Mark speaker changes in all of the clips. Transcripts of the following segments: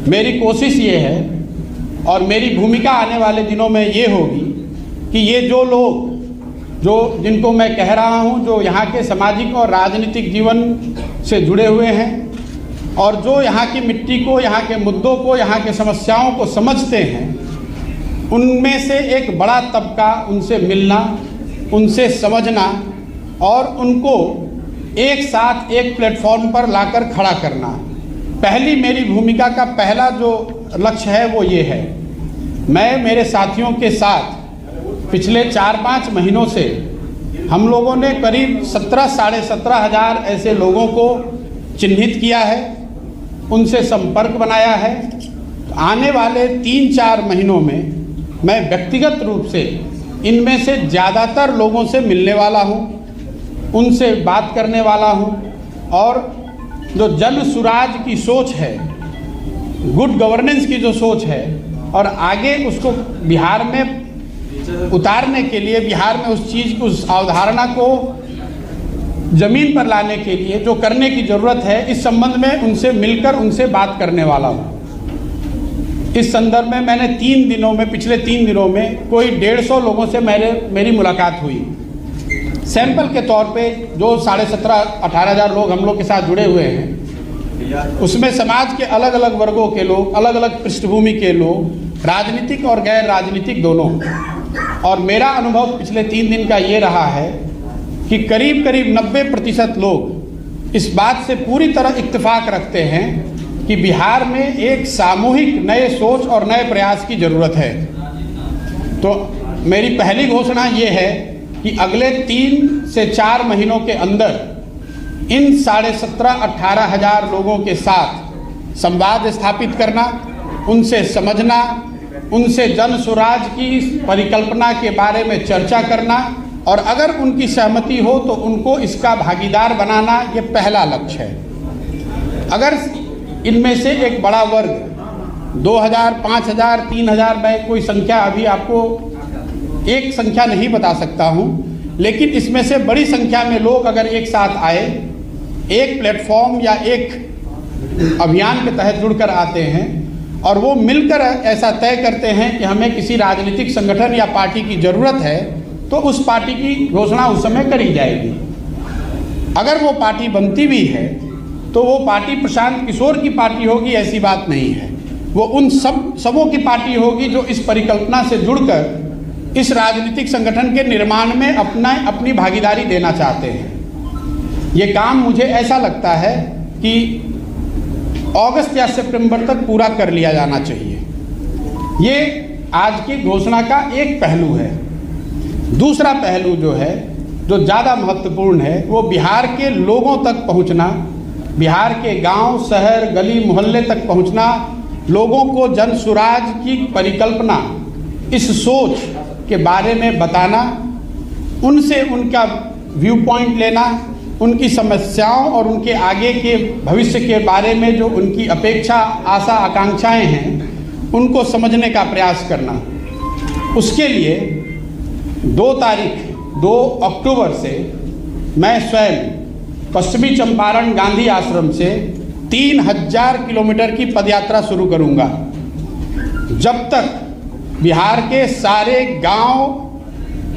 Speaker 1: मेरी कोशिश ये है और मेरी भूमिका आने वाले दिनों में ये होगी कि ये जो लोग जिनको मैं कह रहा हूँ, जो यहाँ के सामाजिक और राजनीतिक जीवन से जुड़े हुए हैं और जो यहाँ की मिट्टी को, यहाँ के मुद्दों को, यहाँ के समस्याओं को समझते हैं, उनमें से एक बड़ा तबका उनसे मिलना, उनसे समझना और उनको एक साथ एक प्लेटफॉर्म पर लाकर खड़ा करना। पहली मेरी भूमिका का पहला जो लक्ष्य है वो ये है, मैं मेरे साथियों के साथ पिछले 4-5 महीनों से हम लोगों ने करीब 17,500 ऐसे लोगों को चिन्हित किया है, उनसे संपर्क बनाया है। आने वाले 3-4 महीनों में मैं व्यक्तिगत रूप से इनमें से ज़्यादातर लोगों से मिलने वाला हूँ, उनसे बात करने वाला हूँ और जो जन सुराज की सोच है, गुड गवर्नेंस की जो सोच है और आगे उसको बिहार में उतारने के लिए, बिहार में उस चीज़, उस अवधारणा को ज़मीन पर लाने के लिए जो करने की ज़रूरत है, इस संबंध में उनसे मिलकर उनसे बात करने वाला हूँ। इस संदर्भ में मैंने पिछले 3 दिनों में कोई 150 लोगों से मेरी मुलाकात हुई। सैंपल के तौर पे जो 17,500-18,000 लोग हम लोग के साथ जुड़े हुए हैं, उसमें समाज के अलग अलग वर्गों के लोग, अलग अलग पृष्ठभूमि के लोग, राजनीतिक और गैर राजनीतिक दोनों। और मेरा अनुभव पिछले 3 दिन का ये रहा है कि करीब 90% लोग इस बात से पूरी तरह इत्तेफाक रखते हैं कि बिहार में एक सामूहिक नए सोच और नए प्रयास की ज़रूरत है। तो मेरी पहली घोषणा ये है कि अगले 3 से 4 महीनों के अंदर इन 17,500-18,000 लोगों के साथ संवाद स्थापित करना, उनसे समझना, उनसे जन सुराज की परिकल्पना के बारे में चर्चा करना और अगर उनकी सहमति हो तो उनको इसका भागीदार बनाना, ये पहला लक्ष्य है। अगर इनमें से एक बड़ा वर्ग 2,000, 5,000, 3,000, मैं कोई संख्या अभी आपको एक संख्या नहीं बता सकता हूँ, लेकिन इसमें से बड़ी संख्या में लोग अगर एक साथ आए, एक प्लेटफॉर्म या एक अभियान के तहत जुड़कर आते हैं और वो मिलकर ऐसा तय करते हैं कि हमें किसी राजनीतिक संगठन या पार्टी की ज़रूरत है, तो उस पार्टी की घोषणा उस समय करी जाएगी। अगर वो पार्टी बनती भी है तो वो पार्टी प्रशांत किशोर की पार्टी होगी, ऐसी बात नहीं है। वो उन सबों की पार्टी होगी जो इस परिकल्पना से जुड़कर इस राजनीतिक संगठन के निर्माण में अपनी भागीदारी देना चाहते हैं। ये काम मुझे ऐसा लगता है कि अगस्त या सितंबर तक पूरा कर लिया जाना चाहिए। ये आज की घोषणा का एक पहलू है। दूसरा पहलू जो है, जो ज़्यादा महत्वपूर्ण है, वो बिहार के लोगों तक पहुंचना, बिहार के गांव, शहर, गली मोहल्ले तक पहुंचना, लोगों को जन सुराज की परिकल्पना, इस सोच के बारे में बताना, उनसे उनका व्यू पॉइंट लेना, उनकी समस्याओं और उनके आगे के भविष्य के बारे में जो उनकी अपेक्षा, आशा, आकांक्षाएं हैं, उनको समझने का प्रयास करना। उसके लिए 2 अक्टूबर से मैं स्वयं पश्चिमी चंपारण गांधी आश्रम से 3,000 किलोमीटर की पदयात्रा शुरू करूंगा। जब तक बिहार के सारे गांव,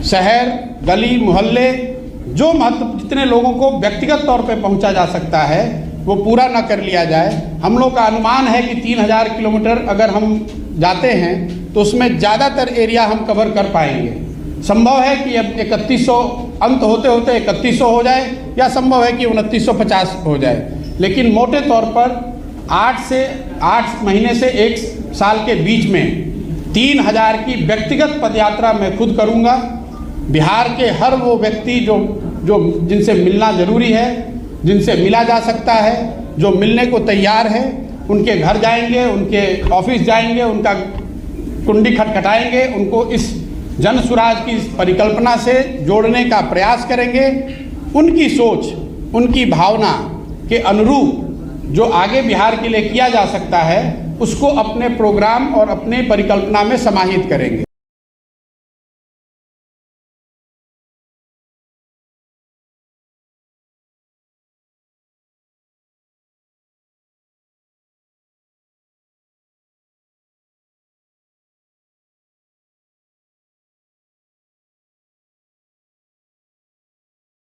Speaker 1: शहर, गली मोहल्ले, जो जितने लोगों को व्यक्तिगत तौर पे पहुंचा जा सकता है, वो पूरा न कर लिया जाए। हम लोग का अनुमान है कि 3,000 किलोमीटर अगर हम जाते हैं तो उसमें ज़्यादातर एरिया हम कवर कर पाएंगे। संभव है कि अब 3100 अंत होते होते 3100 हो जाए, या संभव है कि 2950 हो जाए, लेकिन मोटे तौर पर 8 महीने से 1 साल के बीच में 3,000 की व्यक्तिगत पदयात्रा मैं खुद करूंगा। बिहार के हर वो व्यक्ति जो जिनसे मिलना ज़रूरी है, जिनसे मिला जा सकता है, जो मिलने को तैयार है, उनके घर जाएंगे, उनके ऑफिस जाएंगे, उनका कुंडी खटखटाएंगे, उनको इस जन सुराज की परिकल्पना से जोड़ने का प्रयास करेंगे। उनकी सोच, उनकी भावना के अनुरूप जो आगे बिहार के लिए किया जा सकता है, उसको अपने प्रोग्राम और अपने परिकल्पना में समाहित करेंगे।